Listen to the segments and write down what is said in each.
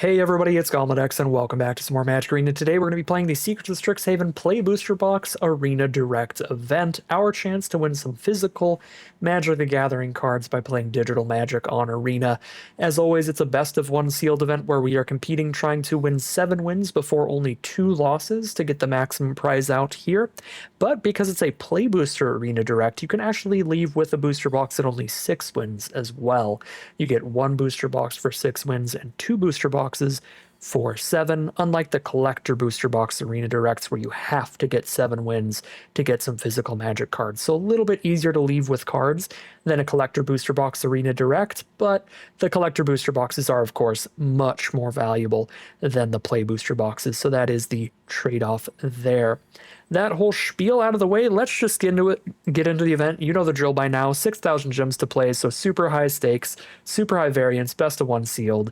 Hey everybody, it's Goblin and welcome back to some more Magic Arena. Today we're going to be playing the Secrets of Strixhaven Play Booster Box Arena Direct event. Our chance to win some physical Magic the Gathering cards by playing digital Magic on Arena. As always, it's a best of one sealed event where we are competing trying to win 7 wins before only 2 losses to get the maximum prize out here. But because it's a Play Booster Arena Direct, you can actually leave with a booster box at only 6 wins as well. You get 1 booster box for 6 wins and 2 booster boxes for 7, unlike the collector booster box arena directs where you have to get 7 wins to get some physical Magic cards. So a little bit easier to leave with cards than a collector booster box arena direct, but the collector booster boxes are of course much more valuable than the play booster boxes, so that is the trade-off there. That whole spiel out of the way, let's just get into the event. You know the drill by now. 6,000 gems to play, so super high stakes, super high variance, best of one sealed.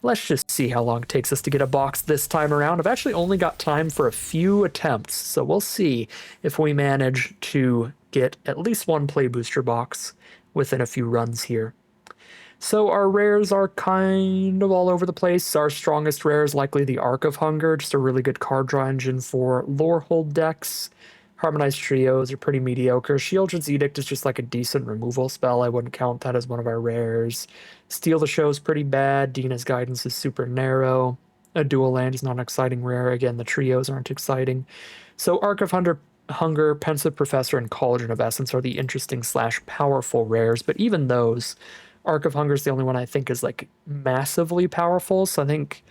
Let's just see how long it takes us to get a box this time around. I've actually only got time for a few attempts, so we'll see if we manage to get at least 1 play booster box within a few runs here. So our rares are kind of all over the place. Our strongest rare is likely the Arc of Hunger, just a really good card draw engine for lore hold decks. Harmonized Trios are pretty mediocre. Shieldred's Edict is just like a decent removal spell. I wouldn't count that as one of our rares. Steal the Show is pretty bad. Dina's Guidance is super narrow. A Dual Land is not an exciting rare. Again, the Trios aren't exciting. So Arc of Hunger, Pensive Professor, and Cauldron of Essence are the interesting / powerful rares, but even those, Arc of Hunger is the only one I think is like massively powerful, so I think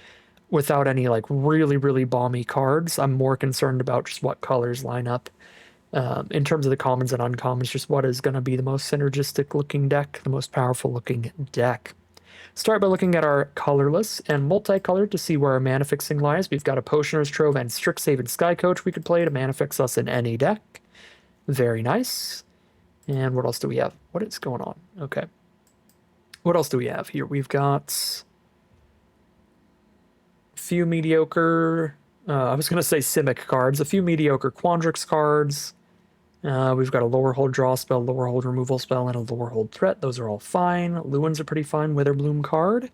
without any like really balmy cards, I'm more concerned about just what colors line up. In terms of the commons and uncommons, just what is going to be the most synergistic looking deck, the most powerful looking deck. Start by looking at our colorless and multicolored to see where our mana fixing lies. We've got a Potioner's Trove and Strixhaven Skycoach we could play to mana fix us in any deck. Very nice. And what else do we have? What is going on? Okay. What else do we have here? We've got a few mediocre, I was going to say Simic cards, a few mediocre Quandrix cards. We've got a lower hold draw spell, lower hold removal spell, and a lower hold threat. Those are all fine. Lewin's a pretty fine Witherbloom card.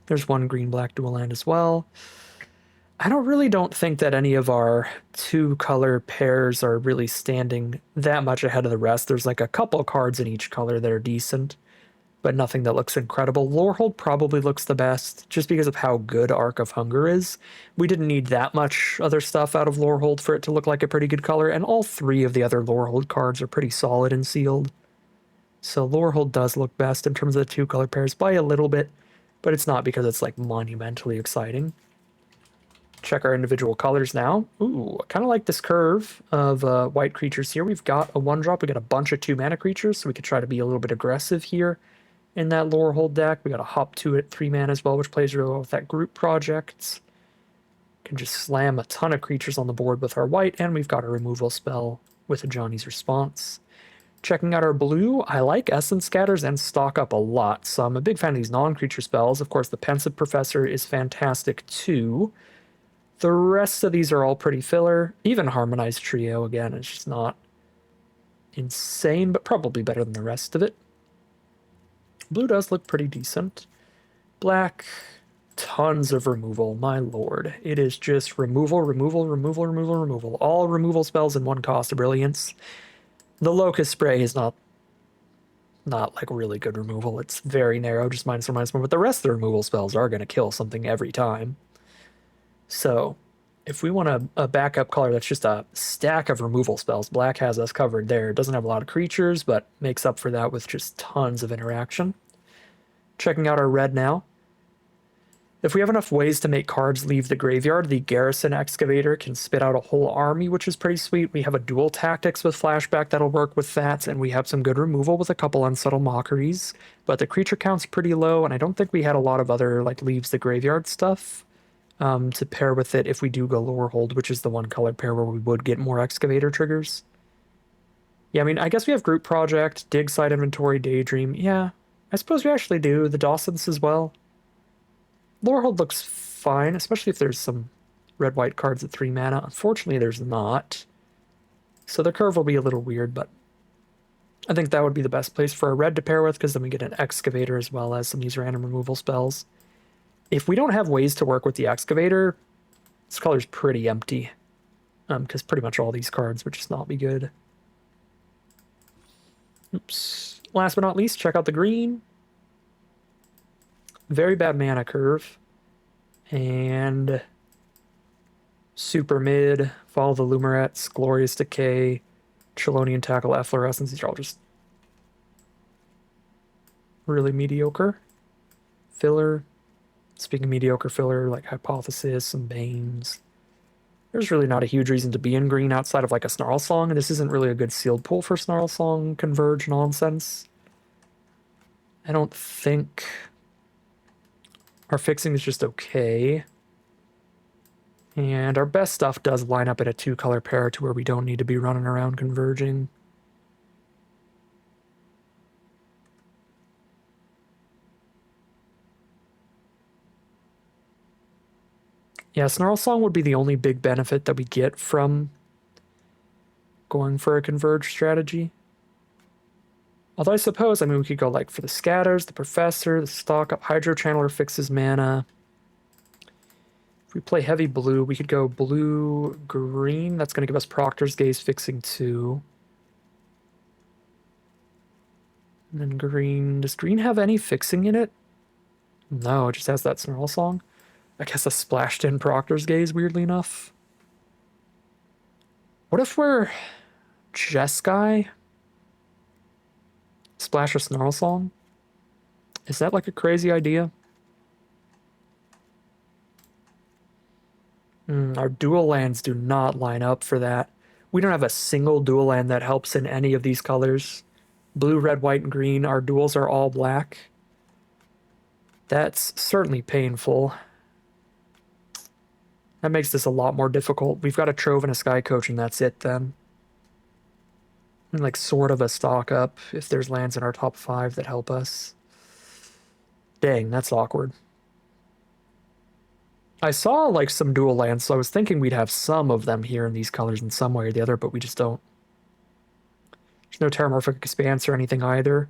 There's 1 green-black dual land as well. I don't think that any of our 2-color pairs are really standing that much ahead of the rest. There's like a couple cards in each color that are decent, but nothing that looks incredible. Lorehold probably looks the best, just because of how good Arc of Hunger is. We didn't need that much other stuff out of Lorehold for it to look like a pretty good color, and all 3 of the other Lorehold cards are pretty solid and sealed. So Lorehold does look best in terms of the 2-color pairs by a little bit, but it's not because it's like monumentally exciting. Check our individual colors now. Ooh, I kind of like this curve of white creatures here. We've got a 1-drop, we got a bunch of 2-mana creatures, so we could try to be a little bit aggressive here. In that lower hold deck, we got a hop 2 at 3 mana as well, which plays really well with that group project. Can just slam a ton of creatures on the board with our white, and we've got a removal spell with a Johnny's Response. Checking out our blue, I like Essence Scatters and Stock Up a lot, so I'm a big fan of these non-creature spells. Of course, the Pensive Professor is fantastic too. The rest of these are all pretty filler. Even Harmonized Trio, again, is just not insane, but probably better than the rest of it. Blue does look pretty decent. Black, tons of removal, my lord. It is just removal. All removal spells in 1 cost of brilliance. The Locust Spray is not like really good removal. It's very narrow, just -1/-1, but the rest of the removal spells are going to kill something every time. So if we want a backup color that's just a stack of removal spells, black has us covered there. It doesn't have a lot of creatures, but makes up for that with just tons of interaction. Checking out our red now. If we have enough ways to make cards leave the graveyard, the Garrison Excavator can spit out a whole army, which is pretty sweet. We have a dual tactics with flashback that'll work with that, and we have some good removal with a couple Unsubtle Mockeries, but the creature count's pretty low, and I don't think we had a lot of other like leaves the graveyard stuff to pair with it if we do go lower hold, which is the 1-color pair where we would get more Excavator triggers. Yeah, I mean, I guess we have Group Project, Dig Site Inventory, Daydream. Yeah, I suppose we actually do. The Dawsons as well. Lorehold looks fine, especially if there's some red-white cards at 3 mana. Unfortunately, there's not. So the curve will be a little weird, but I think that would be the best place for a red to pair with, because then we get an Excavator as well as some of these random removal spells. If we don't have ways to work with the excavator, this color's pretty empty. Because pretty much all these cards would just not be good. Oops. Last but not least, check out the green. Very bad mana curve. And super mid, Follow the Lumerets, Glorious Decay, Chelonian Tackle, Efflorescence. These are all just really mediocre. Filler. Speaking of mediocre filler, like Hypothesis, some Banes. There's really not a huge reason to be in green outside of like a Snarl Song, and this isn't really a good sealed pool for Snarl Song Converge nonsense. I don't think our fixing is just okay. And our best stuff does line up in a 2-color pair to where we don't need to be running around converging. Yeah, Snarl Song would be the only big benefit that we get from going for a converge strategy. Although I suppose, I mean, we could go like for the Scatters, the Professor, the Stock Up, Hydro Channeler fixes mana. If we play heavy blue, we could go blue-green. That's going to give us Proctor's Gaze fixing 2. And then green. Does green have any fixing in it? No, it just has that Snarl Song. I guess a splashed in Proctor's Gaze, weirdly enough. What if we're Jeskai? Splash a Snarl Song? Is that like a crazy idea? Our dual lands do not line up for that. We don't have a single dual land that helps in any of these colors. Blue, red, white, and green. Our duals are all black. That's certainly painful. That makes this a lot more difficult. We've got a Trove and a Sky Coach, and that's it then. And like sort of a stock up if there's lands in our top 5 that help us. Dang, that's awkward. I saw like some dual lands, so I was thinking we'd have some of them here in these colors in some way or the other, but we just don't. There's no Terramorphic Expanse or anything either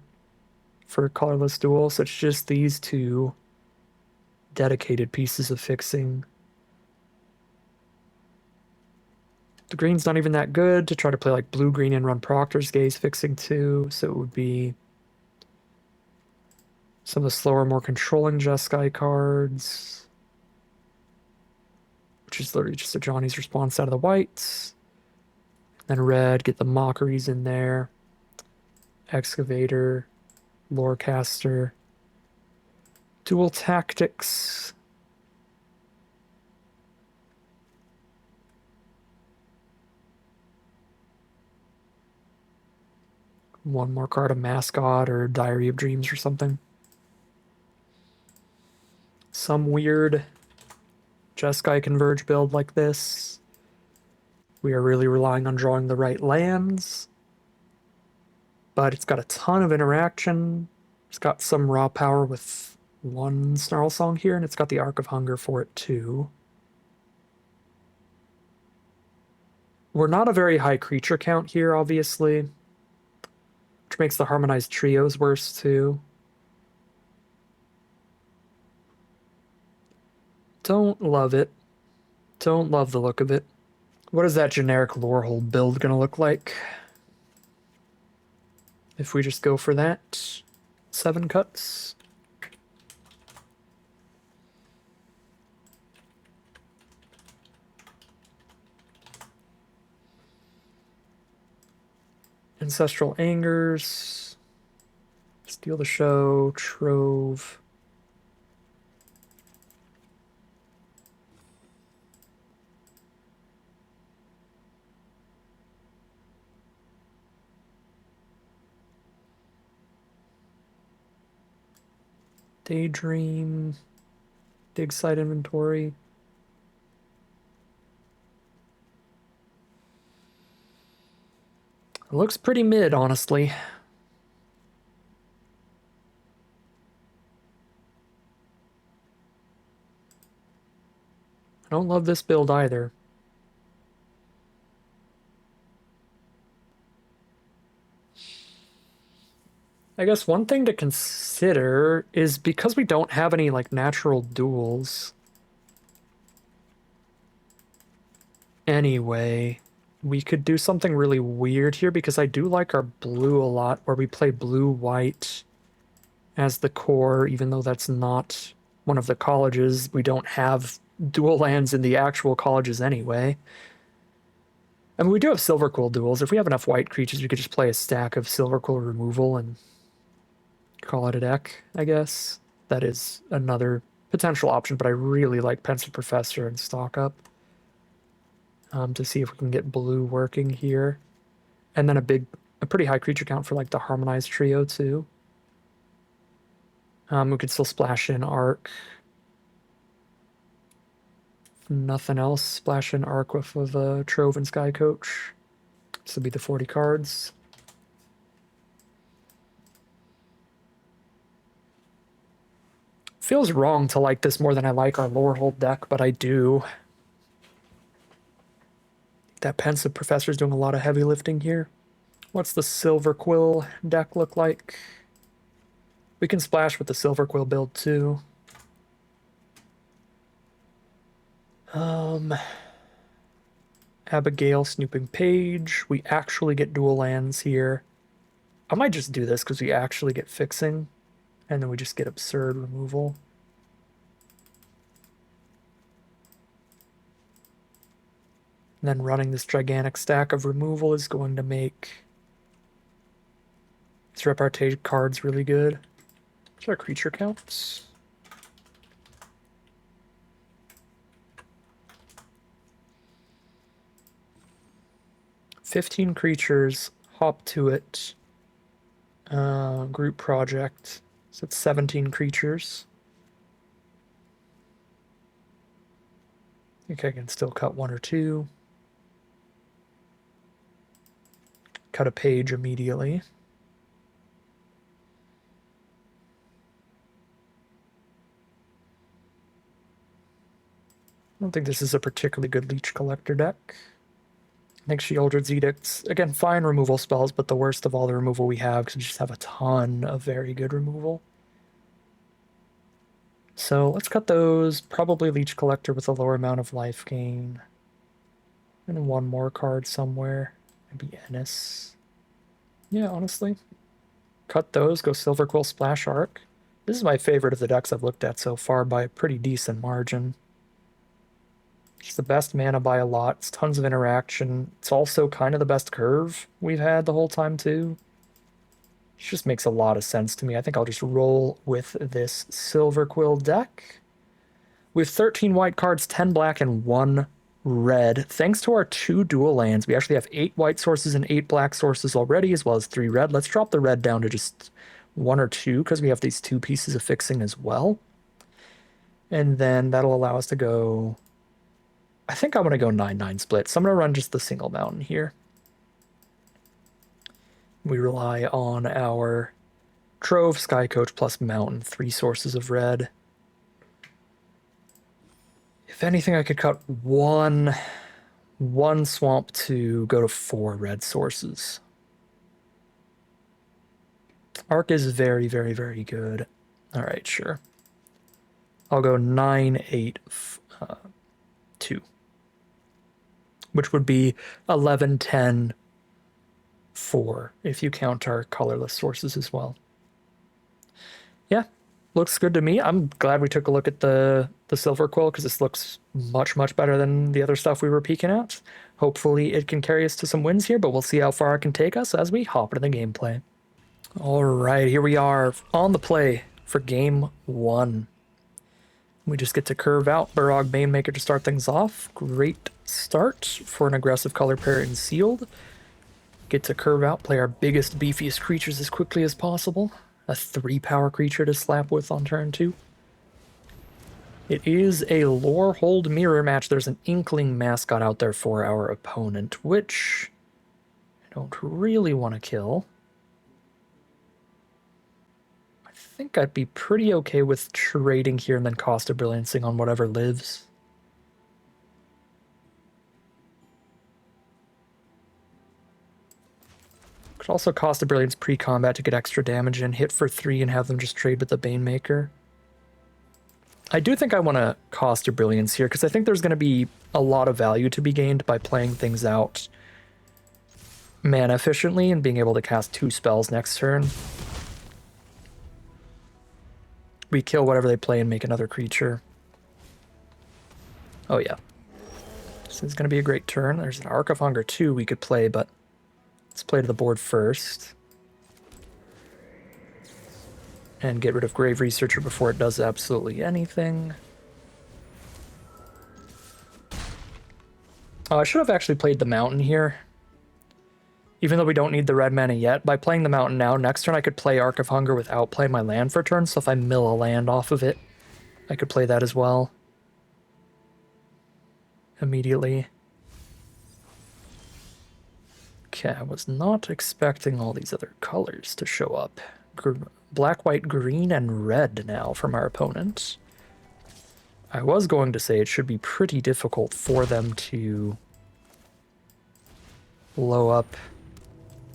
for colorless dual, so it's just these 2 dedicated pieces of fixing. The green's not even that good to try to play like blue-green and run Proctor's Gaze fixing 2, so it would be some of the slower, more controlling Jeskai cards, which is literally just a Johnny's Response out of the whites. Then red, get the Mockeries in there. Excavator, Lorecaster, Dual Tactics. One more card, a Mascot or Diary of Dreams or something. Some weird Jeskai Converge build like this. We are really relying on drawing the right lands. But it's got a ton of interaction. It's got some raw power with one Snarl Song here, and it's got the Arc of Hunger for it too. We're not a very high creature count here, obviously, which makes the Harmonized Trios worse too. Don't love it. Don't love the look of it. What is that generic Lorehold build gonna look like? If we just go for that, 7 cuts. Ancestral Angers, Steal the Show, Trove. Daydream, Dig Site Inventory. It looks pretty mid, honestly. I don't love this build either. I guess one thing to consider is because we don't have any like natural duels anyway, we could do something really weird here because I do like our blue a lot, where we play blue-white as the core, even though that's not one of the colleges. We don't have dual lands in the actual colleges anyway. I mean, we do have Silver Quill duels. If we have enough white creatures, we could just play a stack of Silver Quill removal and call it a deck, I guess. That is another potential option, but I really like Pencil Professor and stock up to see if we can get blue working here. And then a pretty high creature count for like the Harmonized Trio too. We could still splash in Arc. If nothing else, splash in Arc with a Trove and Sky Coach. This would be the 40 cards. Feels wrong to like this more than I like our Lorehold deck, but I do. That Pensive Professor's doing a lot of heavy lifting here. What's the Silver Quill deck look like? We can splash with the Silver Quill build too. Abigail, Snooping Page. We actually get dual lands here. I might just do this because we actually get fixing, and then we just get absurd removal. And then running this gigantic stack of removal is going to make these repartee cards really good. What's our creature counts? "15 creatures, hop to it, group project." So it's 17 creatures. I think I can still cut one or two. Cut a page immediately. I don't think this is a particularly good Leech Collector deck. Next, Sheoldred's Edicts. Again, fine removal spells, but the worst of all the removal we have, because we just have a ton of very good removal. So let's cut those. Probably Leech Collector with a lower amount of life gain. And one more card somewhere. Maybe Ennis. Yeah, honestly. Cut those, go Silver Quill, Splash Arc. This is my favorite of the decks I've looked at so far by a pretty decent margin. It's the best mana by a lot. It's tons of interaction. It's also kind of the best curve we've had the whole time, too. It just makes a lot of sense to me. I think I'll just roll with this Silver Quill deck. We have 13 white cards, 10 black, and 1 red. Thanks to our 2 dual lands, we actually have 8 white sources and 8 black sources already, as well as 3 red. Let's drop the red down to just 1 or 2, because we have these 2 pieces of fixing as well. And then that'll allow us to go... I think I'm going to go 9-9 split, so I'm going to run just the single mountain here. We rely on our Trove, Sky Coach, plus Mountain, 3 sources of red. If anything, I could cut one swamp to go to 4 red sources. Arc is very, very, very good. All right, sure. I'll go 9-8-2. Which would be 11-10-4 if you count our colorless sources as well. Yeah, looks good to me. I'm glad we took a look at the Silver Quill, because this looks much, much better than the other stuff we were peeking at. Hopefully it can carry us to some wins here, but we'll see how far it can take us as we hop into the gameplay. All right, here we are on the play for game 1. We just get to curve out Burog Banemaker to start things off. Great start for an aggressive color pair in Sealed. Get to curve out, play our biggest, beefiest creatures as quickly as possible. A 3-power creature to slap with on turn 2. It is a Lorehold mirror match. There's an Inkling mascot out there for our opponent, which I don't really want to kill. I think I'd be pretty okay with trading here and then Cost of Brilliancing on whatever lives. Could also cost a Brilliance pre-combat to get extra damage and hit for 3 and have them just trade with the Banemaker. I do think I want to cost a Brilliance here, because I think there's going to be a lot of value to be gained by playing things out mana efficiently and being able to cast 2 spells next turn. We kill whatever they play and make another creature. Oh yeah. This is going to be a great turn. There's an Arc of Hunger too we could play, but let's play to the board first. And get rid of Grave Researcher before it does absolutely anything. Oh, I should have actually played the Mountain here. Even though we don't need the red mana yet, by playing the Mountain now, next turn I could play Arc of Hunger without playing my land for a turn, so if I mill a land off of it, I could play that as well. Immediately. Okay, I was not expecting all these other colors to show up. Black, white, green, and red now from our opponent. I was going to say it should be pretty difficult for them to blow up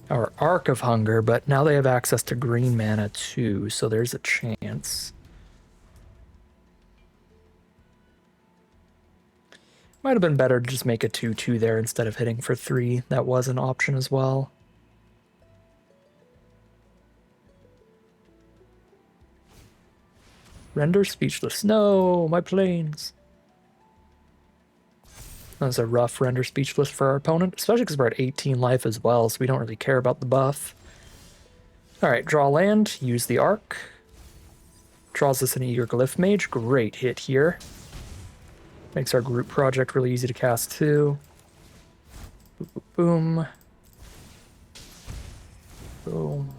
our Arc of Hunger, but now they have access to green mana too, so there's a chance. Might have been better to just make a 2/2 there instead of hitting for 3. That was an option as well. Render speechless. No, my planes. That was a rough render speechless for our opponent, especially because we're at 18 life as well, so we don't really care about the buff. Alright, draw land, use the Arc. Draws us an Eager Glyph Mage. Great hit here. Makes our group project really easy to cast too. Boom. Boom.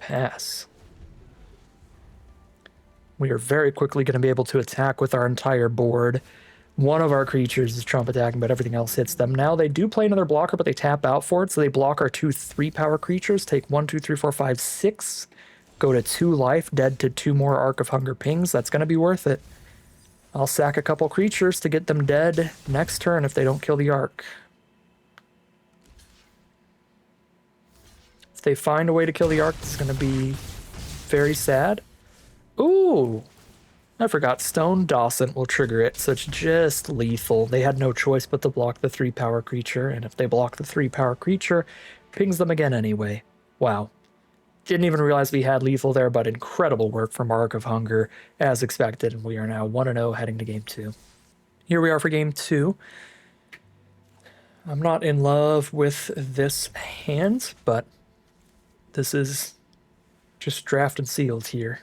Pass. We are very quickly going to be able to attack with our entire board. One of our creatures is trump attacking, but everything else hits them. Now they do play another blocker, but they tap out for it, so they block our 2 3-power creatures, take 1, 2, 3, 4, 5, 6, go to 2 life, dead to 2 more Arc of Hunger pings. That's going to be worth it. I'll sack a couple creatures to get them dead next turn if they don't kill the Arc. If they find a way to kill the Arc, this is going to be very sad. Ooh! I forgot, Stone Dawson will trigger it, so it's just lethal. They had no choice but to block the 3-power creature, and if they block the 3-power creature, pings them again anyway. Wow. Didn't even realize we had lethal there, but incredible work from Arc of Hunger, as expected, and we are now 1-0 heading to Game 2. Here we are for Game 2. I'm not in love with this hand, but this is just draft and sealed here.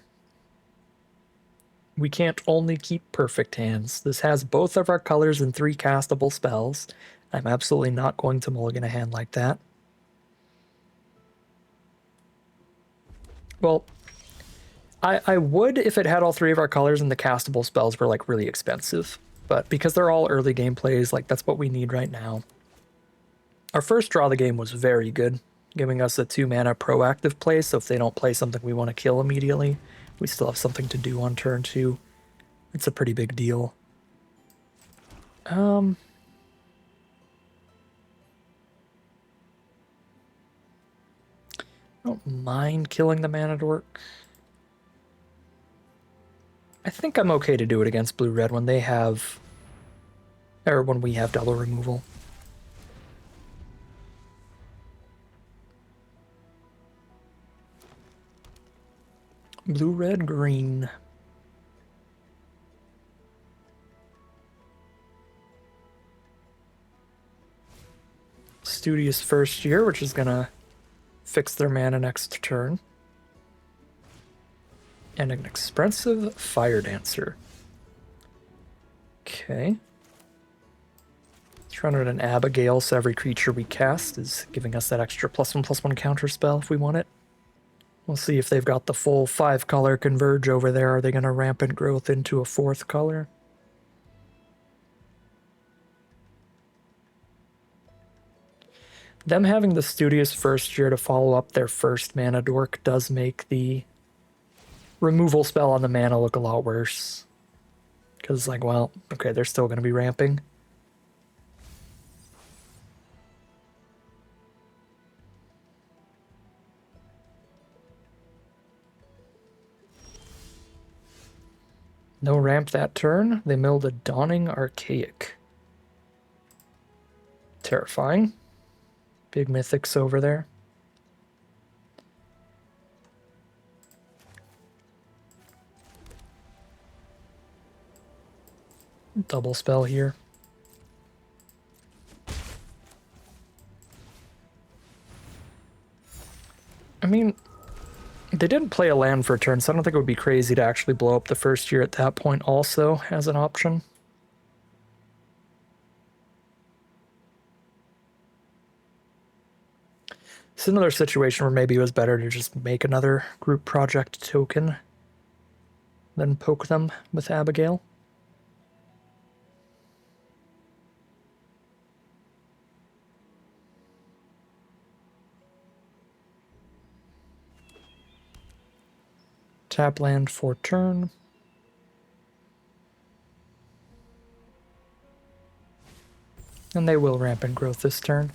We can't only keep perfect hands. This has both of our colors and 3 castable spells. I'm absolutely not going to mulligan a hand like that. Well, I would if it had all 3 of our colors and the castable spells were like really expensive. But because they're all early game plays, like that's what we need right now. Our first draw of the game was very good, giving us a 2-mana proactive play, so if they don't play something we want to kill immediately, we still have something to do on turn 2. It's a pretty big deal. I don't mind killing the mana dork. I think I'm okay to do it against blue-red when they have... or when we have double removal. Blue, red, green. Studious First Year, which is gonna fix their mana next turn. And an expensive Fire Dancer. Okay. Let's run it an Abigail, so every creature we cast is giving us that extra +1/+1 counter spell if we want it. We'll see if they've got the full 5-color Converge over there. Are they going to Rampant Growth into a 4th color? Them having the Studious First Year to follow up their first mana dork does make the removal spell on the mana look a lot worse. Because, like, well, okay, they're still going to be ramping. No ramp that turn. They milled a Dawning Archaic. Terrifying. Big mythics over there. Double spell here. I mean, they didn't play a land for a turn, so I don't think it would be crazy to actually blow up the first year at that point also as an option. It's another situation where maybe it was better to just make another group project token than poke them with Abigail. Tap land for turn. And they will ramp in growth this turn.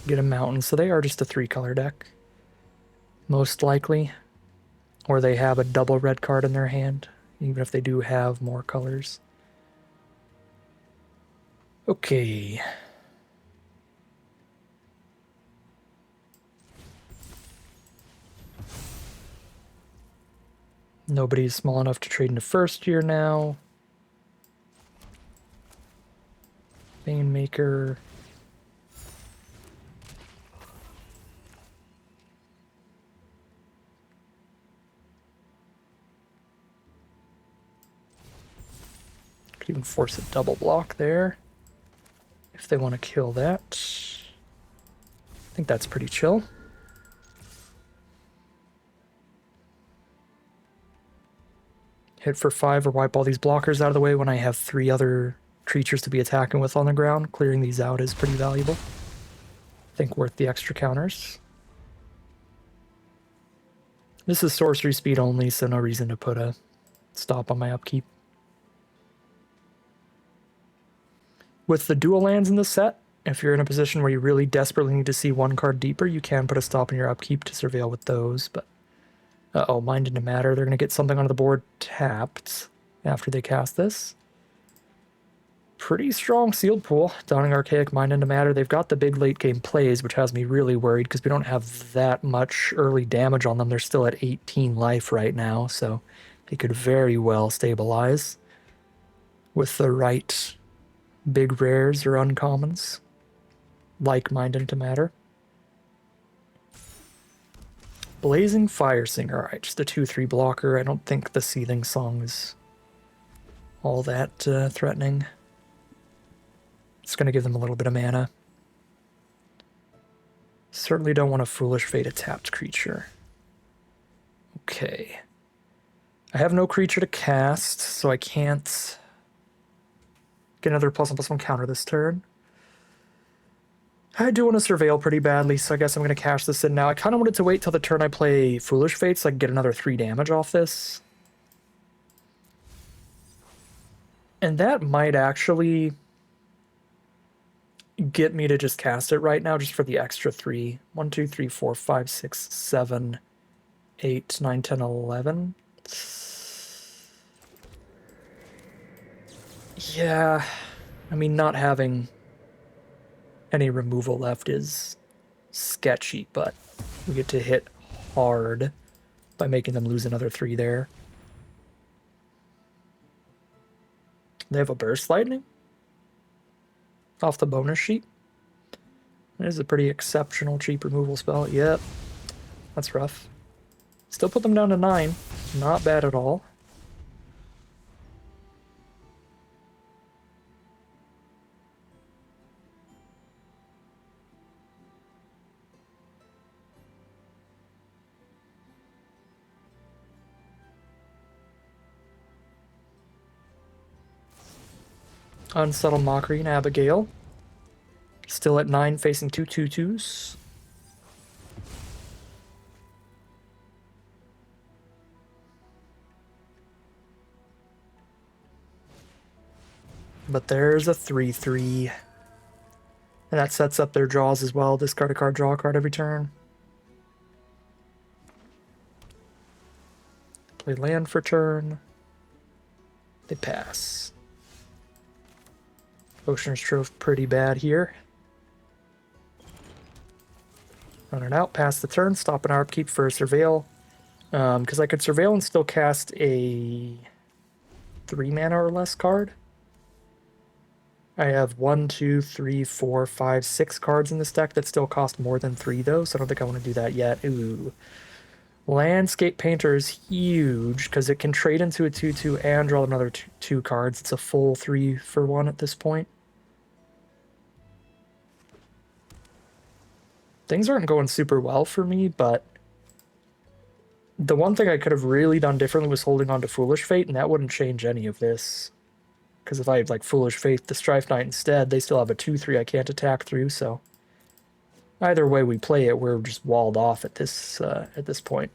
Get a mountain, so they are just a 3-color deck. Most likely. Or they have a double red card in their hand, even if they do have more colors. Okay. Nobody's small enough to trade into first year now. Banemaker. Could even force a double block there if they want to kill that. I think that's pretty chill. Hit for 5 or wipe all these blockers out of the way when I have 3 other creatures to be attacking with on the ground. Clearing these out is pretty valuable. I think worth the extra counters. This is sorcery speed only, so no reason to put a stop on my upkeep. With the dual lands in the set, if you're in a position where you really desperately need to see one card deeper, you can put a stop on your upkeep to surveil with those, but uh-oh, Mind into Matter. They're going to get something onto the board tapped after they cast this. Pretty strong sealed pool. Dawning Archaic, Mind into Matter. They've got the big late game plays, which has me really worried because we don't have that much early damage on them. They're still at 18 life right now, so they could very well stabilize with the right big rares or uncommons, like Mind into Matter. Blazing Fire Singer. Alright, just a 2-3 blocker. I don't think the Seething Song is all that threatening. It's going to give them a little bit of mana. Certainly don't want a Foolish Fate a tapped creature. Okay. I have no creature to cast, so I can't get another +1/+1 counter this turn. I do want to surveil pretty badly, so I guess I'm going to cash this in now. I kind of wanted to wait till the turn I play Foolish Fate so I can get another 3 damage off this. And that might actually get me to just cast it right now, just for the extra 3. 1, 2, 3, 4, 5, 6, 7, 8, 9, 10, 11. Yeah, I mean, not having any removal left is sketchy, but we get to hit hard by making them lose another 3 there. They have a Burst Lightning off the bonus sheet. It is a pretty exceptional cheap removal spell. Yep, that's rough. Still put them down to 9. Not bad at all. Unsubtle Mockery and Abigail. Still at 9, facing 2 2/2s. But there's a 3/3. And that sets up their draws as well. Discard a card, draw a card every turn. Play land for turn. They pass. Oceaner's Trove pretty bad here. Run it out, pass the turn, stop an upkeep for a Surveil. Because I could Surveil and still cast a 3 mana or less card. I have 1, 2, 3, 4, 5, 6 cards in this deck that still cost more than 3 though, so I don't think I want to do that yet. Ooh. Landscape Painter is huge because it can trade into a 2/2 and draw another 2 cards. It's a full 3 for 1 at this point. Things aren't going super well for me, but the one thing I could have really done differently was holding on to Foolish Fate, and that wouldn't change any of this. Because if I had like Foolish Fate, the Strife Knight instead, they still have a 2/3 I can't attack through, so either way we play it, we're just walled off at this point.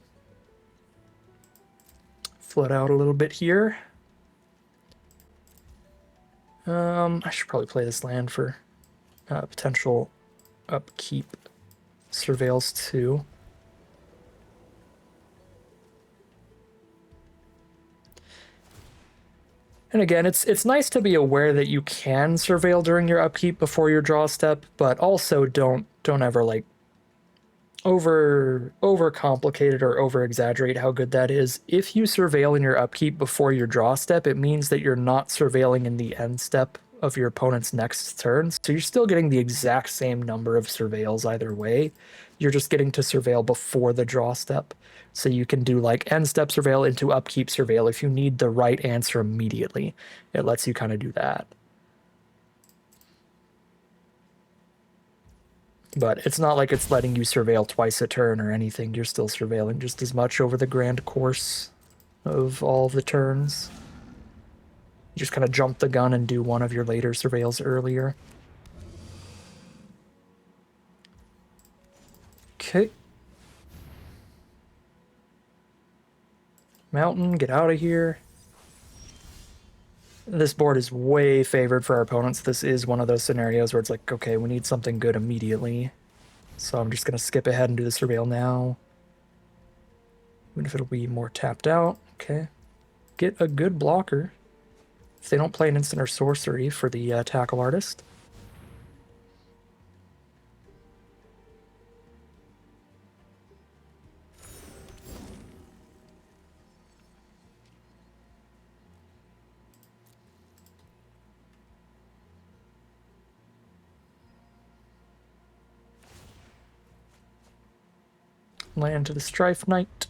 Flood out a little bit here. I should probably play this land for potential upkeep. Surveils too. And again, it's nice to be aware that you can surveil during your upkeep before your draw step, but also don't ever like over complicate it or over exaggerate how good that is. If you surveil in your upkeep before your draw step, it means that you're not surveiling in the end step of your opponent's next turn. So you're still getting the exact same number of surveils either way. You're just getting to surveil before the draw step. So you can do like end step surveil into upkeep surveil if you need the right answer immediately. It lets you kind of do that. But it's not like it's letting you surveil twice a turn or anything. You're still surveilling just as much over the grand course of all the turns. You just kind of jump the gun and do one of your later surveils earlier. Okay. Mountain, get out of here. This board is way favored for our opponents. This is one of those scenarios where it's like, okay, we need something good immediately. So I'm just going to skip ahead and do the surveil now. Even if it'll be more tapped out. Okay. Get a good blocker. If they don't play an instant or sorcery for the tackle artist. Land to the Strife Knight.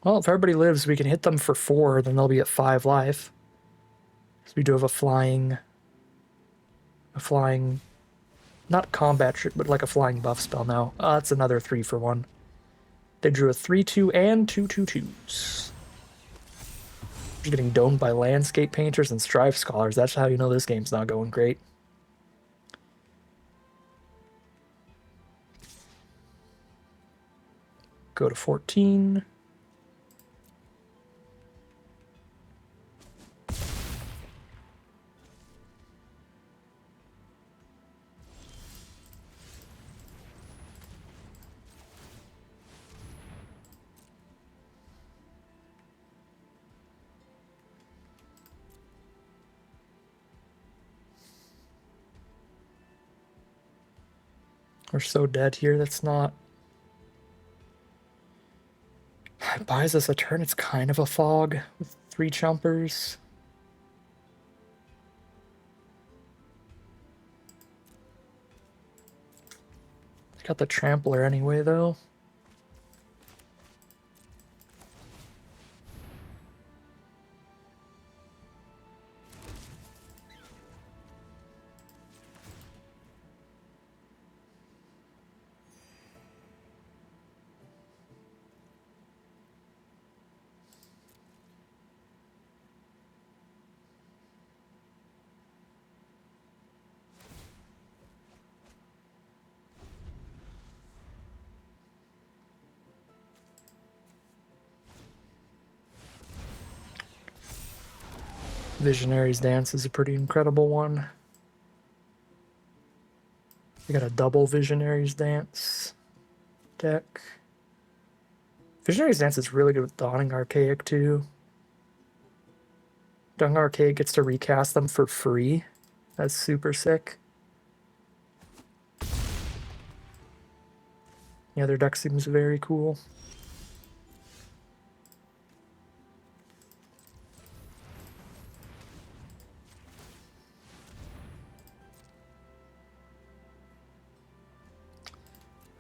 Well, if everybody lives, we can hit them for 4, then they'll be at 5 life. So we do have a flying, not combat trick, but like a flying buff spell now. That's another 3 for 1. They drew a 3/2 and 2/2/2s. Just getting domed by Landscape Painters and Strife Scholars. That's how you know this game's not going great. Go to 14. We're so dead here, that's not... It buys us a turn, it's kind of a fog with 3 chumpers. It's got the Trampler anyway, though. Visionary's Dance is a pretty incredible one. We got a double Visionary's Dance deck. Visionary's Dance is really good with Dawning Archaic too. Dawning Archaic gets to recast them for free. That's super sick. Yeah, their deck seems very cool.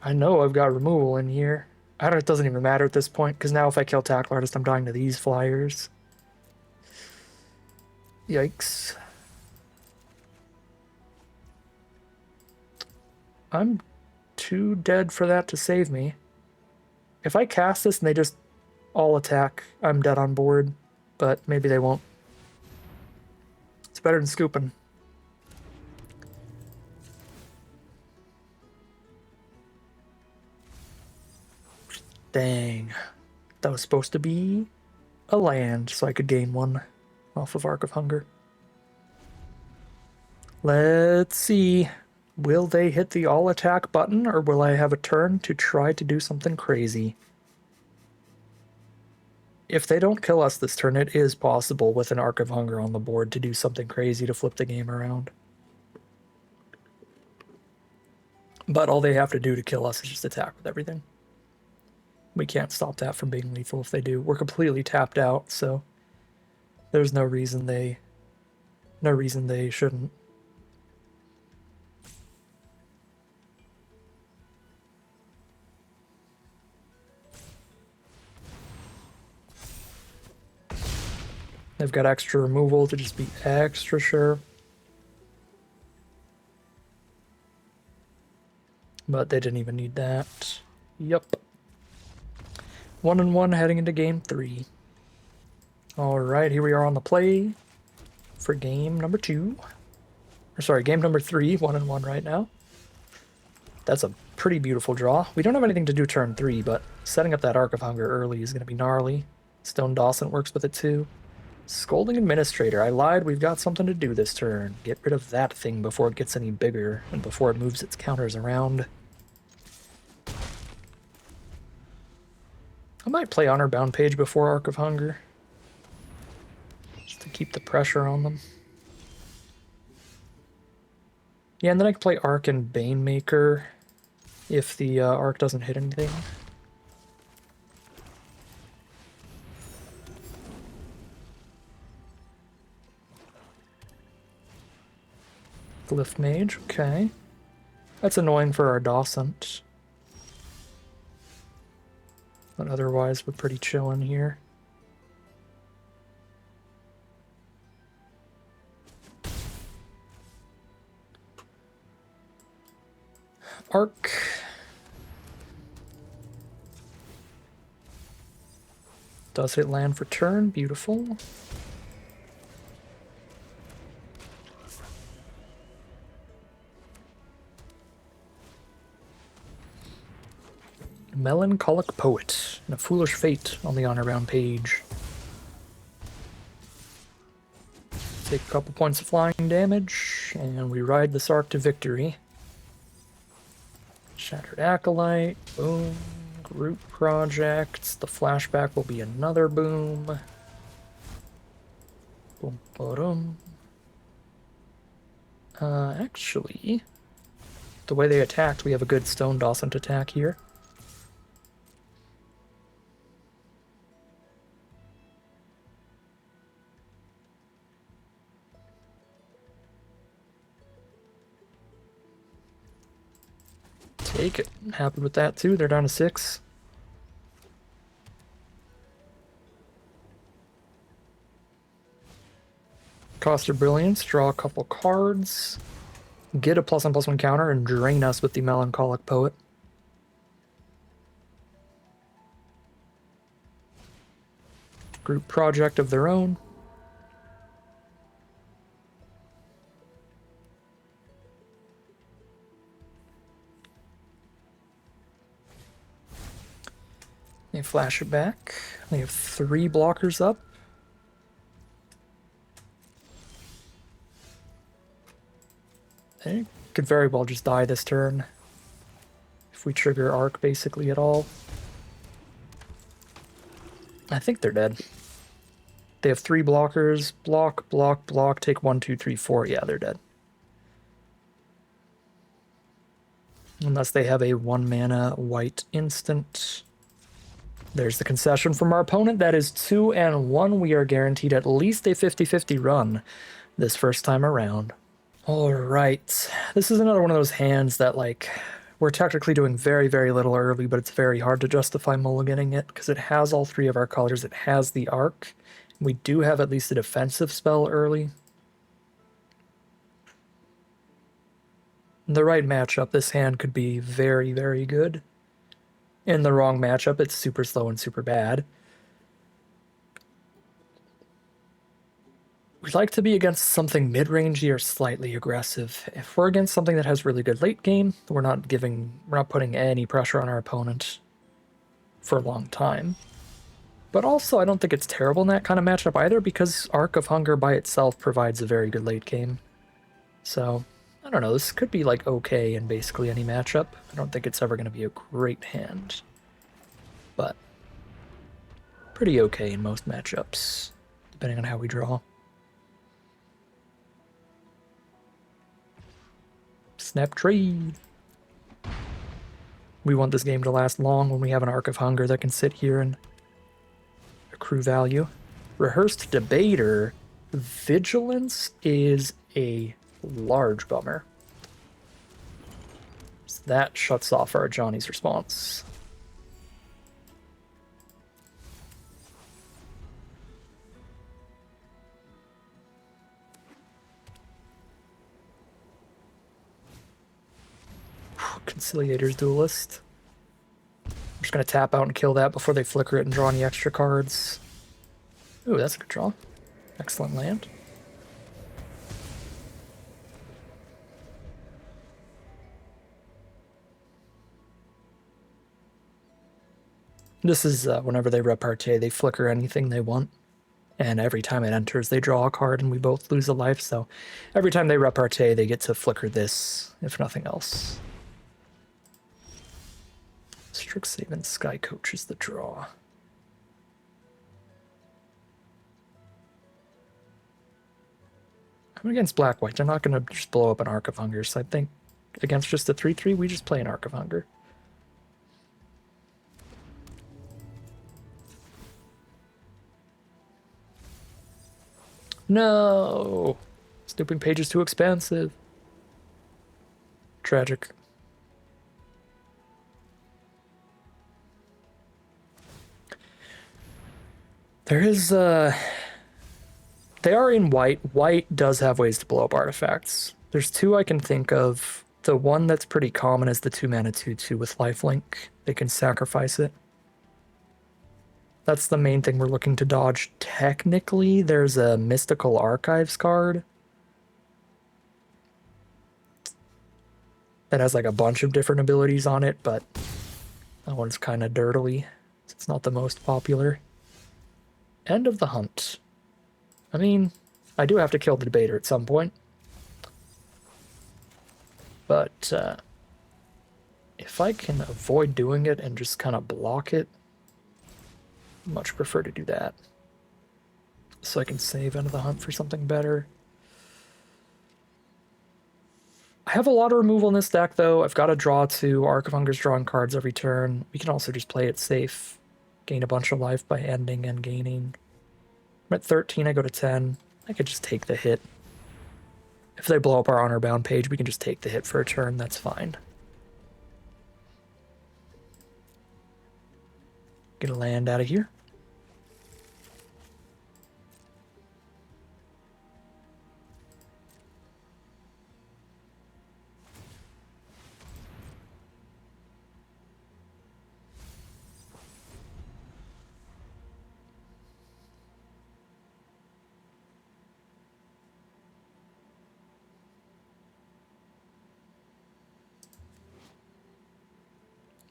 I know I've got removal in here. It doesn't even matter at this point, because now if I kill Tackle Artist, I'm dying to these flyers. Yikes. I'm too dead for that to save me. If I cast this and they just all attack, I'm dead on board, but maybe they won't. It's better than scooping. Dang. That was supposed to be a land, so I could gain one off of Arc of Hunger. Let's see. Will they hit the all attack button, or will I have a turn to try to do something crazy? If they don't kill us this turn, it is possible with an Arc of Hunger on the board to do something crazy to flip the game around. But all they have to do to kill us is just attack with everything. We can't stop that from being lethal if they do. We're completely tapped out, so there's no reason they shouldn't. They've got extra removal to just be extra sure. But they didn't even need that. Yup. 1-1 heading into game 3. Alright, here we are on the play for game number 2. Or sorry, game number 3, 1-1 right now. That's a pretty beautiful draw. We don't have anything to do turn 3, but setting up that Arc of Hunger early is going to be gnarly. Stone Dawson works with it too. Scolding Administrator. I lied, we've got something to do this turn. Get rid of that thing before it gets any bigger and before it moves its counters around. I might play Honor Bound Page before Arc of Hunger, just to keep the pressure on them. Yeah, and then I can play Arc and Banemaker if the Arc doesn't hit anything. Glyph Mage, okay. That's annoying for our Dawsant. But otherwise, we're pretty chillin' here. Arc. Does hit land for turn, beautiful. Melancholic Poet and a Foolish Fate on the Honor Bound page. Take a couple points of flying damage, and we ride this arc to victory. Shattered Acolyte, boom. Group Projects, the flashback will be another boom. Boom, boom. Actually, the way they attacked, we have a good Stone Dawson attack here. Take it. Happy with that too. They're down to 6. Cost your Brilliance, draw a couple cards, get a +1/+1 counter, and drain us with the Melancholic Poet. Group Project of their own. They flash it back. They have 3 blockers up. They could very well just die this turn if we trigger Arc basically at all. I think they're dead. They have 3 blockers. Block, block, block. Take 1, 2, 3, 4. Yeah, they're dead. Unless they have a 1 mana white instant. There's the concession from our opponent. That is 2 and 1. We are guaranteed at least a 50-50 run this first time around. Alright. This is another one of those hands that, like, we're technically doing very, very little early, but it's very hard to justify mulliganing it, because it has all 3 of our colors. It has the Arc. We do have at least a defensive spell early. In the right matchup, this hand could be very, very good. In the wrong matchup, it's super slow and super bad. We'd like to be against something mid-rangey or slightly aggressive. If we're against something that has really good late game, we're not putting any pressure on our opponent for a long time. But also, I don't think it's terrible in that kind of matchup either, because Arc of Hunger by itself provides a very good late game. So, I don't know, this could be like okay in basically any matchup. I don't think it's ever going to be a great hand, but pretty okay in most matchups, depending on how we draw. Snap trade. We want this game to last long when we have an Arc of Hunger that can sit here and accrue value. Rehearsed Debater. Vigilance is a large bummer. So that shuts off our Johnny's response. Conciliator's Duelist. I'm just going to tap out and kill that before they flicker it and draw any extra cards. Ooh, that's a good draw. Excellent land. This is whenever they repartee, they flicker anything they want. And every time it enters, they draw a card and we both lose a life. So every time they repartee, they get to flicker this, if nothing else. Strixhaven Sky Coach is the draw. I'm against Black-White. They're not going to just blow up an Arc of Hunger. So I think against just a 3-3, we just play an Arc of Hunger. No! Snooping page is too expensive. Tragic. There is, they are in white. White does have ways to blow up artifacts. There's 2 I can think of. The one that's pretty common is the 2 mana 2/2 with lifelink. They can sacrifice it. That's the main thing we're looking to dodge. Technically, there's a Mystical Archives card that has like a bunch of different abilities on it, but that one's kind of dirtily. It's not the most popular. End of the hunt. I mean, I do have to kill the debater at some point. But if I can avoid doing it and just kind of block it, I'd much prefer to do that. So I can save End of the Hunt for something better. I have a lot of removal in this deck, though. I've got to draw 2. Arc of Hunger's drawing cards every turn. We can also just play it safe. Gain a bunch of life by ending and gaining. I'm at 13, I go to 10. I could just take the hit. If they blow up our honor bound page, we can just take the hit for a turn, that's fine. Get a land out of here.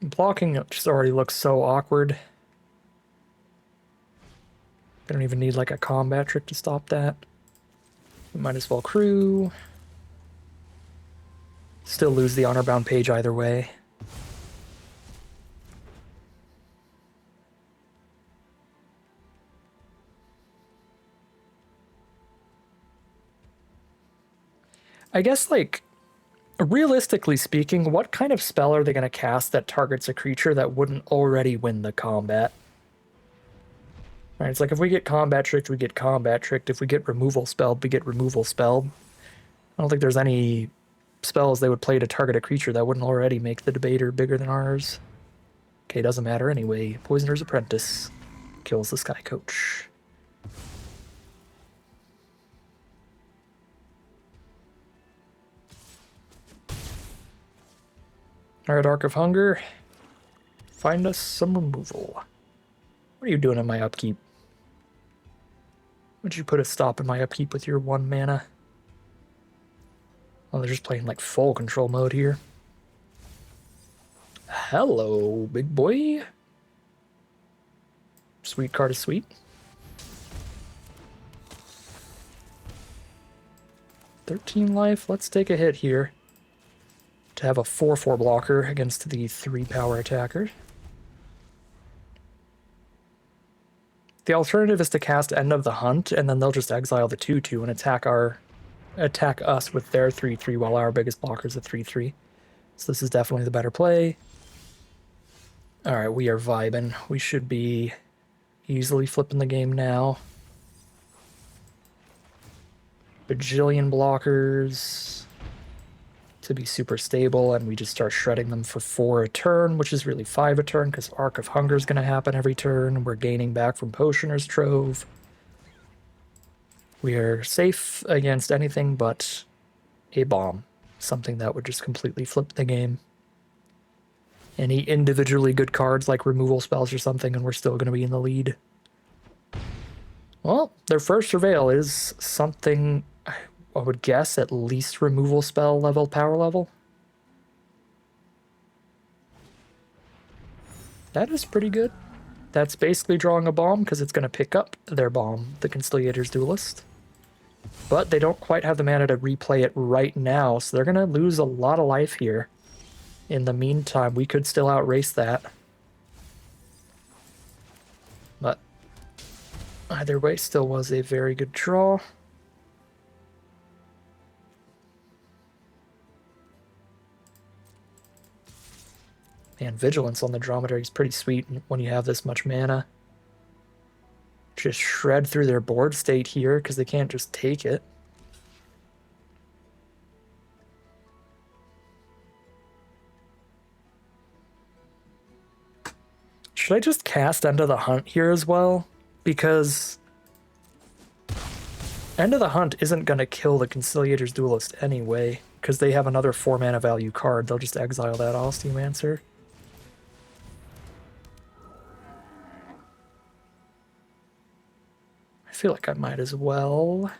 Blocking just already looks so awkward. I don't even need like a combat trick to stop that. We might as well crew. Still lose the honor bound page either way. I guess, like, realistically speaking, what kind of spell are they going to cast that targets a creature that wouldn't already win the combat? Right, it's like if we get combat tricked, we get combat tricked. If we get removal spelled, we get removal spelled. I don't think there's any spells they would play to target a creature that wouldn't already make the debater bigger than ours. Okay, doesn't matter anyway. Poisoner's Apprentice kills the Sky Coach. Alright, Arc of Hunger. Find us some removal. What are you doing in my upkeep? Would you put a stop in my upkeep with your 1 mana? Oh, they're just playing like full control mode here. Hello, big boy. Sweet card is sweet. 13 life. Let's take a hit here to have a 4/4 blocker against the 3 power attacker. The alternative is to cast End of the Hunt, and then they'll just exile the 2/2 and attack us with their 3/3 while our biggest blocker is a 3/3. So this is definitely the better play. Alright, we are vibing. We should be easily flipping the game now. Bajillion blockers to be super stable, and we just start shredding them for 4 a turn, which is really 5 a turn because Arc of Hunger is going to happen every turn. We're gaining back from Potioner's Trove. We are safe against anything but a bomb, something that would just completely flip the game. Any individually good cards like removal spells or something, and we're still going to be in the lead. Well, their first Surveil is something, I would guess, at least removal spell level, power level. That is pretty good. That's basically drawing a bomb because it's going to pick up their bomb, the Conciliator's Duelist. But they don't quite have the mana to replay it right now, so they're going to lose a lot of life here. In the meantime, we could still outrace that. But either way, still was a very good draw. Man, Vigilance on the Dromedary is pretty sweet when you have this much mana. Just shred through their board state here because they can't just take it. Should I just cast End of the Hunt here as well? Because End of the Hunt isn't going to kill the Conciliator's Duelist anyway, because they have another 4 mana value card. They'll just exile that Osteomancer. I feel like I might as well.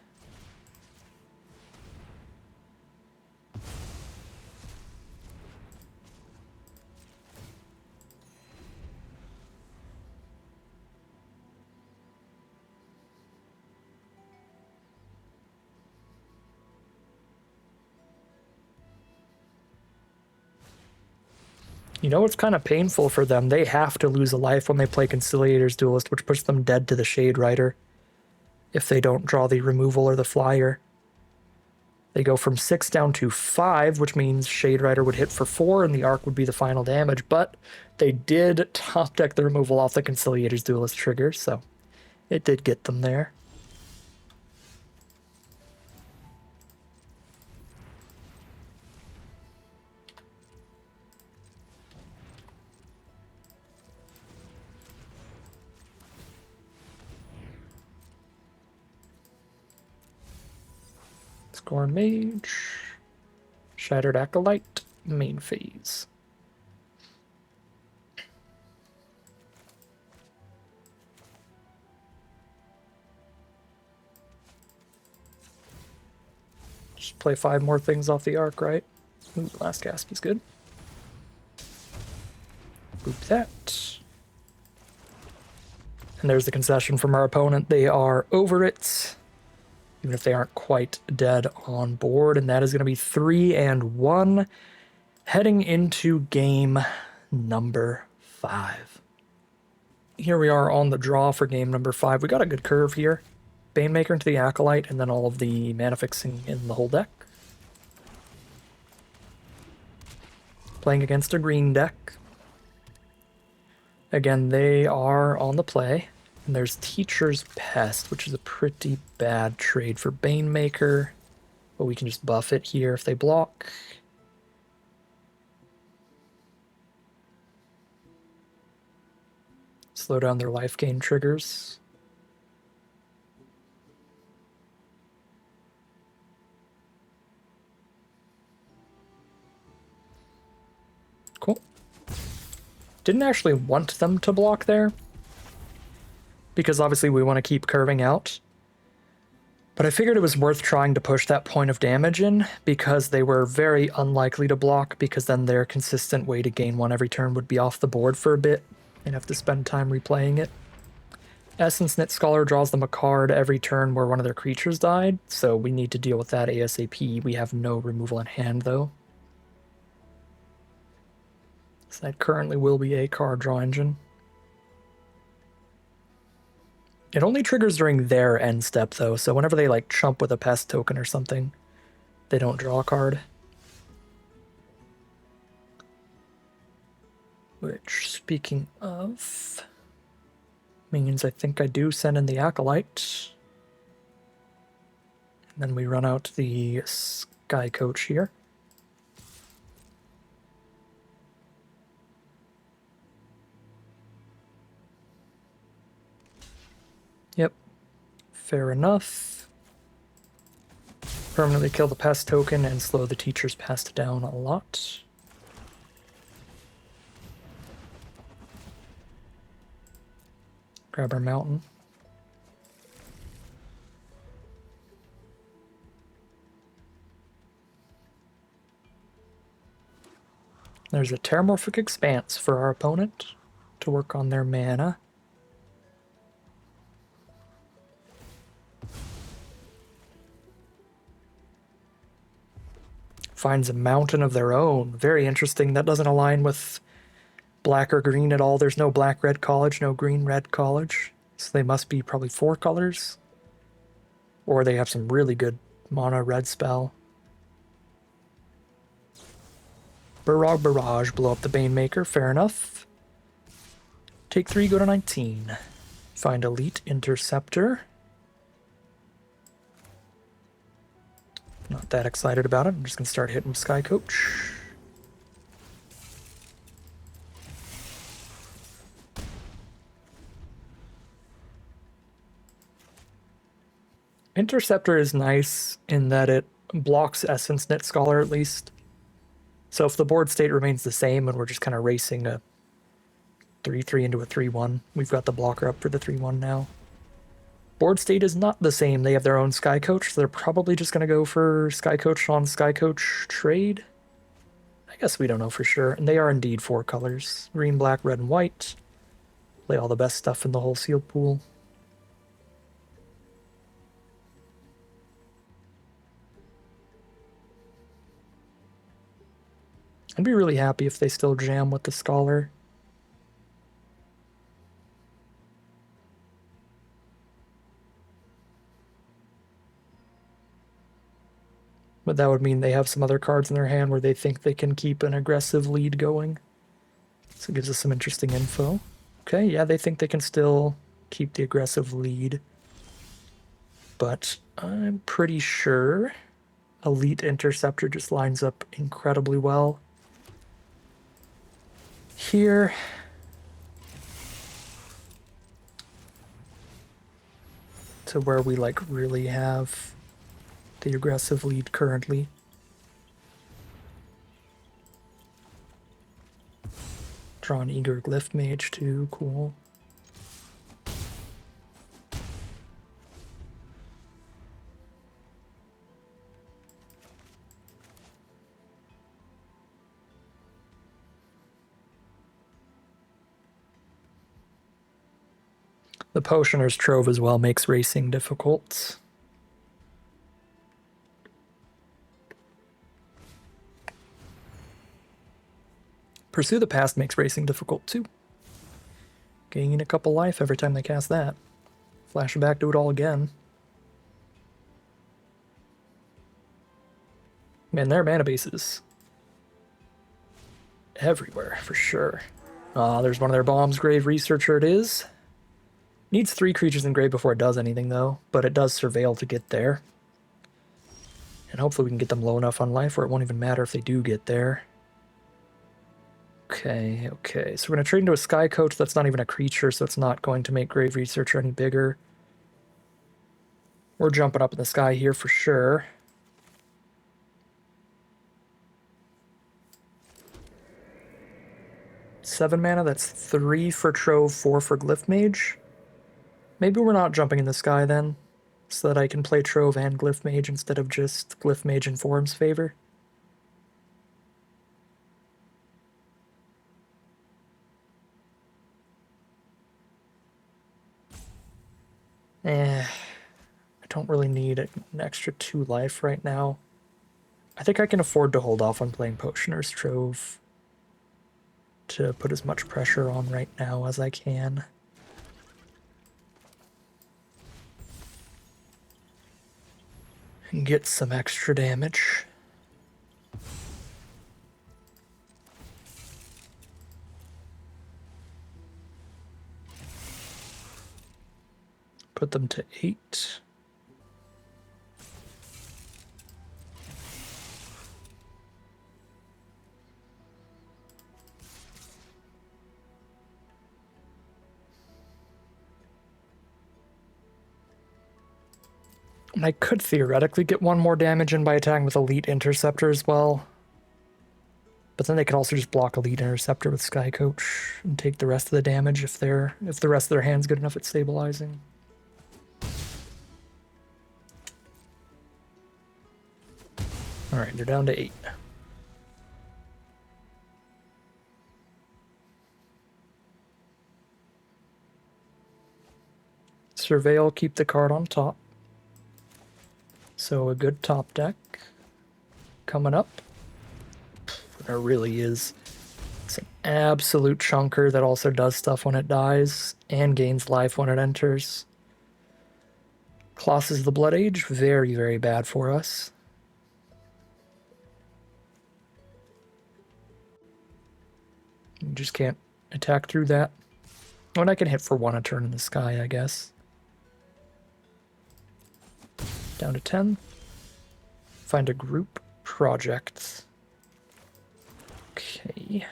You know what's kind of painful for them? They have to lose a life when they play Conciliator's Duelist, which puts them dead to the Shade Rider. If they don't draw the removal or the flyer. They go from 6 down to 5, which means Shade Rider would hit for 4 and the Arc would be the final damage, but they did top deck the removal off the Conciliator's Duelist trigger, so it did get them there. Scorn Mage, Shattered Acolyte, main phase. Just play 5 more things off the Arc, right? Ooh, last gasp is good. Boop that. And there's the concession from our opponent. They are over it. even if they aren't quite dead on board. And that is going to be 3-1, heading into game number 5. Here we are on the draw for game number 5. We got a good curve here. Banemaker into the Acolyte, and then all of the mana fixing in the whole deck. Playing against a green deck. Again, they are on the play. And there's Teacher's Pest, which is a pretty bad trade for Banemaker. But we can just buff it here if they block. Slow down their life gain triggers. Cool. Didn't actually want them to block there, because obviously we want to keep curving out. But I figured it was worth trying to push that point of damage in, because they were very unlikely to block, because then their consistent way to gain 1 every turn would be off the board for a bit, and have to spend time replaying it. Essence Knit Scholar draws them a card every turn where one of their creatures died, so we need to deal with that ASAP. We have no removal in hand, though. So that currently will be a card draw engine. It only triggers during their end step, though, so whenever they, like, chump with a pest token or something, they don't draw a card. Which, speaking of, means I think I do send in the Acolyte. And then we run out the Sky Coach here. Yep, fair enough. Permanently kill the pest token and slow the Teacher's Pest down a lot. Grab our mountain. There's a Terramorphic Expanse for our opponent to work on their mana. Finds a mountain of their own. Very interesting. That doesn't align with black or green at all. There's no black-red college, no green-red college. So they must be probably 4 colors. Or they have some really good mono red spell. Barrage, blow up the Banemaker. Fair enough. Take 3, go to 19. Find Elite Interceptor. Not that excited about it. I'm just going to start hitting Sky Coach. Interceptor is nice in that it blocks Essence Knit Scholar at least. So if the board state remains the same and we're just kind of racing a 3-3 into a 3-1, we've got the blocker up for the 3-1 now. Board state is not the same. They have their own Sky Coach, so they're probably just going to go for Sky Coach on Sky Coach trade. I guess we don't know for sure. And they are indeed 4 colors. Green, black, red, and white. Play all the best stuff in the whole sealed pool. I'd be really happy if they still jam with the Scholar. But that would mean they have some other cards in their hand where they think they can keep an aggressive lead going. So it gives us some interesting info. Okay, yeah, they think they can still keep the aggressive lead. But I'm pretty sure Elite Interceptor just lines up incredibly well here. To where we like really have the aggressive lead currently. Draw an Eager Glyph Mage too, cool. The Potioner's Trove as well makes racing difficult. Pursue the Past makes racing difficult too. Gain a couple life every time they cast that. Flash it back, do it all again. Man, their mana base is everywhere, for sure. There's one of their bombs. Grave Researcher it is. Needs 3 creatures in grave before it does anything, though, but it does Surveil to get there. And hopefully we can get them low enough on life where it won't even matter if they do get there. Okay, so we're going to trade into a Sky Coach. That's not even a creature, so it's not going to make Grave Researcher any bigger. We're jumping up in the sky here for sure. Seven mana, that's 3 for Trove, 4 for Glyph Mage. Maybe we're not jumping in the sky then, so that I can play Trove and Glyph Mage instead of just Glyph Mage in Form's favor. I don't really need an extra 2 life right now. I think I can afford to hold off on playing Potioner's Trove to put as much pressure on right now as I can. And get some extra damage. Put them to 8. And I could theoretically get 1 more damage in by attacking with Elite Interceptor as well. But then they could also just block Elite Interceptor with Sky Coach and take the rest of the damage if the rest of their hand's good enough at stabilizing. Alright, they're down to 8. Surveil, keep the card on top. So a good top deck coming up. There really is. It's an absolute chunker that also does stuff when it dies and gains life when it enters. Colossus of the Blood Age, very, very bad for us. You just can't attack through that. Oh, and I can hit for 1 a turn in the sky, I guess. Down to 10. Find a group project. Okay.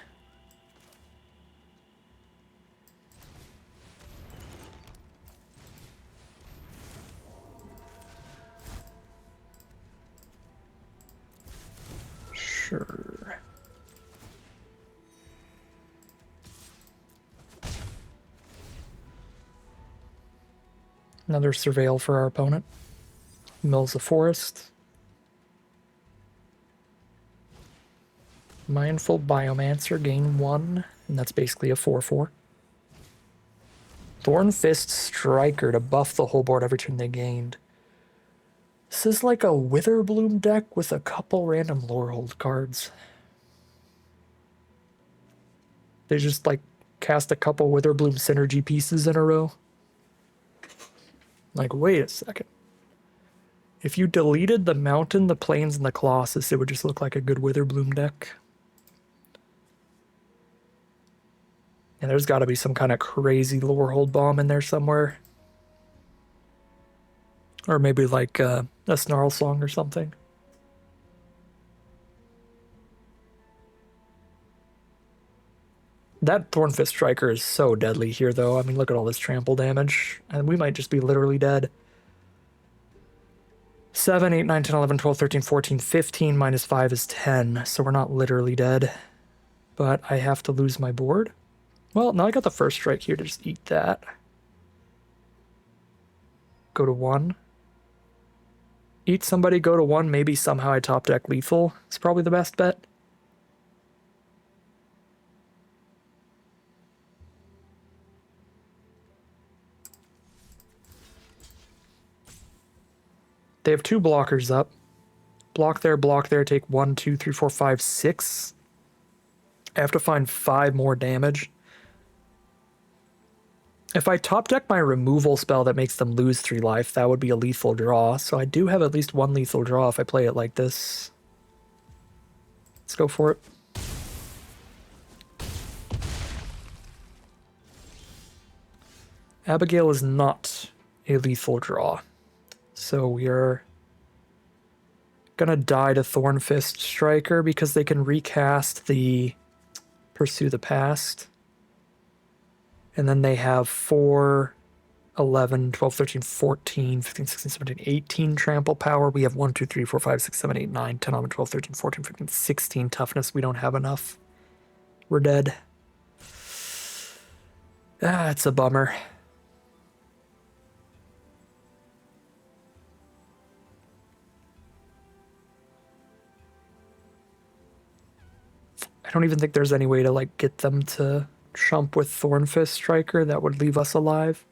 Sure. Another Surveil for our opponent. Mills the Forest. Mindful Biomancer, gain 1, and that's basically a 4/4. Thornfist Striker to buff the whole board every turn they gained. This is like a Witherbloom deck with a couple random Lorehold cards. They just like cast a couple Witherbloom synergy pieces in a row. Like, wait a second. If you deleted the Mountain, the Plains, and the Colossus, it would just look like a good Witherbloom deck. And there's got to be some kind of crazy Lorehold bomb in there somewhere. Or maybe like a Snarl Song or something. That Thornfist Striker is so deadly here, though. I mean, look at all this trample damage. And we might just be literally dead. 7, 8, 9, 10, 11, 12, 13, 14, 15 minus 5 is 10. So we're not literally dead. But I have to lose my board. Well, now I got the first strike here to just eat that. Go to 1. Eat somebody, go to 1. Maybe somehow I top deck lethal. It's probably the best bet. They have 2 blockers up. Block there, take 1, 2, 3, 4, 5, 6. I have to find 5 more damage. If I top deck my removal spell that makes them lose 3 life, that would be a lethal draw. So I do have at least 1 lethal draw if I play it like this. Let's go for it. Abigail is not a lethal draw. So we are gonna die to Thornfist Striker because they can recast the Pursue the Past. And then they have 4, 11, 12, 13, 14, 15, 16, 17, 18 trample power. We have 1, 2, 3, 4, 5, 6, 7, 8, 9, 10, 11, 12, 13, 14, 15, 16 toughness. We don't have enough. We're dead. Ah, it's a bummer. I don't even think there's any way to like get them to chump with Thornfist Striker that would leave us alive.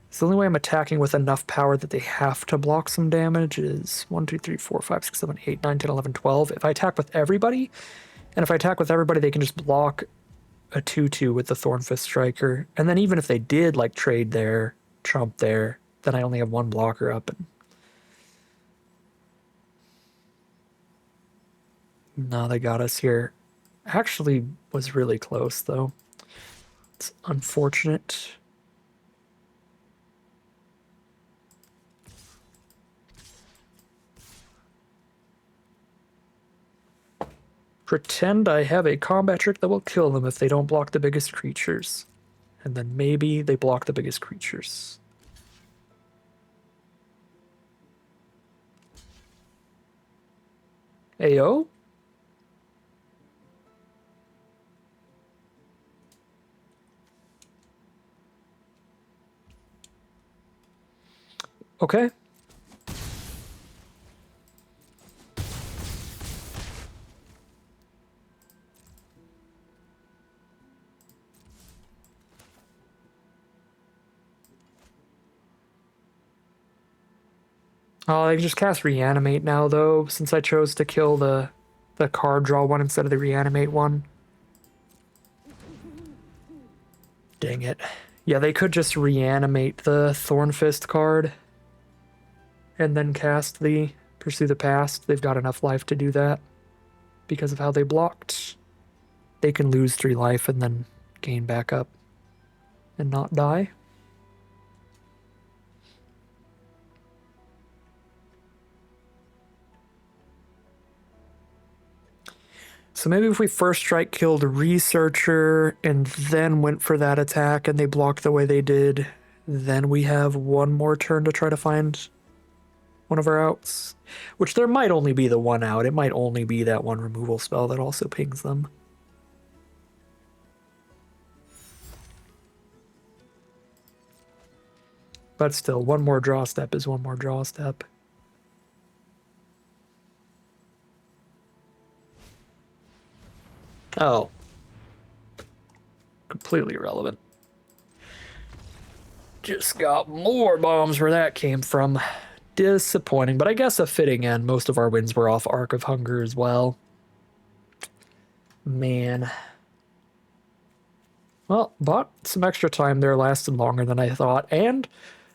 It's the only way I'm attacking with enough power that they have to block some damage is 1, 2, 3, 4, 5, 6, 7, 8, 9, 10, 11, 12. If I attack with everybody, and if I attack with everybody, they can just block a 2-2 with the Thornfist Striker. And then even if they did like trade there, chump there, then I only have 1 blocker up. And no, they got us here. Actually was really close though. It's unfortunate. Pretend I have a combat trick that will kill them if they don't block the biggest creatures. And then maybe they block the biggest creatures. Ayo? Okay. Oh, I can just cast Reanimate now, though, since I chose to kill the card draw one instead of the Reanimate one. Dang it. Yeah, they could just Reanimate the Thornfist card and then cast the Pursue the Past. They've got enough life to do that because of how they blocked. They can lose 3 life and then gain back up and not die. So maybe if we first strike killed Researcher and then went for that attack and they blocked the way they did, then we have 1 more turn to try to find one of our outs. Which there might only be the 1 out. It might only be that 1 removal spell that also pings them. But still, 1 more draw step is 1 more draw step. Oh. Completely irrelevant. Just got more bombs where that came from. Disappointing, but I guess a fitting end. Most of our wins were off Arc of Hunger as well. Man. Well, bought some extra time there, lasted longer than I thought, and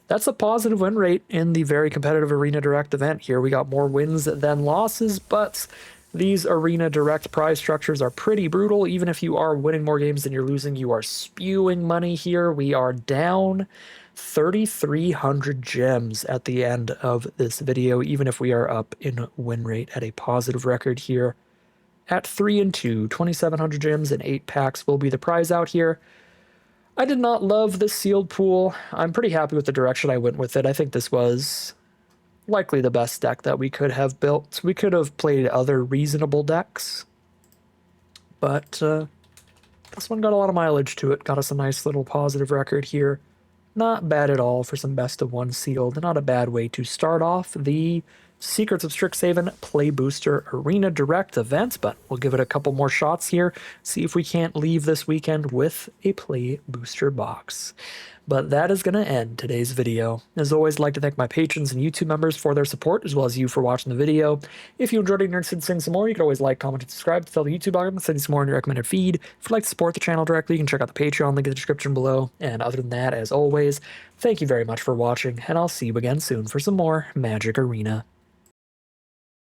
that's a positive win rate in the very competitive Arena Direct event here. We got more wins than losses, but these Arena Direct prize structures are pretty brutal. Even if you are winning more games than you're losing, you are spewing money here. We are down 3,300 gems at the end of this video, even if we are up in win rate at a positive record here. At 3-2, 2,700 gems and 8 packs will be the prize out here. I did not love this sealed pool. I'm pretty happy with the direction I went with it. I think this was likely the best deck that we could have built. We could have played other reasonable decks, but this one got a lot of mileage to it. Got us a nice little positive record here. Not bad at all for some best of 1 sealed. Not a bad way to start off the Secrets of Strixhaven Play Booster Arena Direct event, but we'll give it a couple more shots here, see if we can't leave this weekend with a Play Booster box. But that is going to end today's video. As always, I'd like to thank my patrons and YouTube members for their support, as well as you for watching the video. If you enjoyed it and you're interested in seeing some more, you can always like, comment, and subscribe to tell the YouTube algorithm to send you some more in your recommended feed. If you'd like to support the channel directly, you can check out the Patreon link in the description below. And other than that, as always, thank you very much for watching, and I'll see you again soon for some more Magic Arena.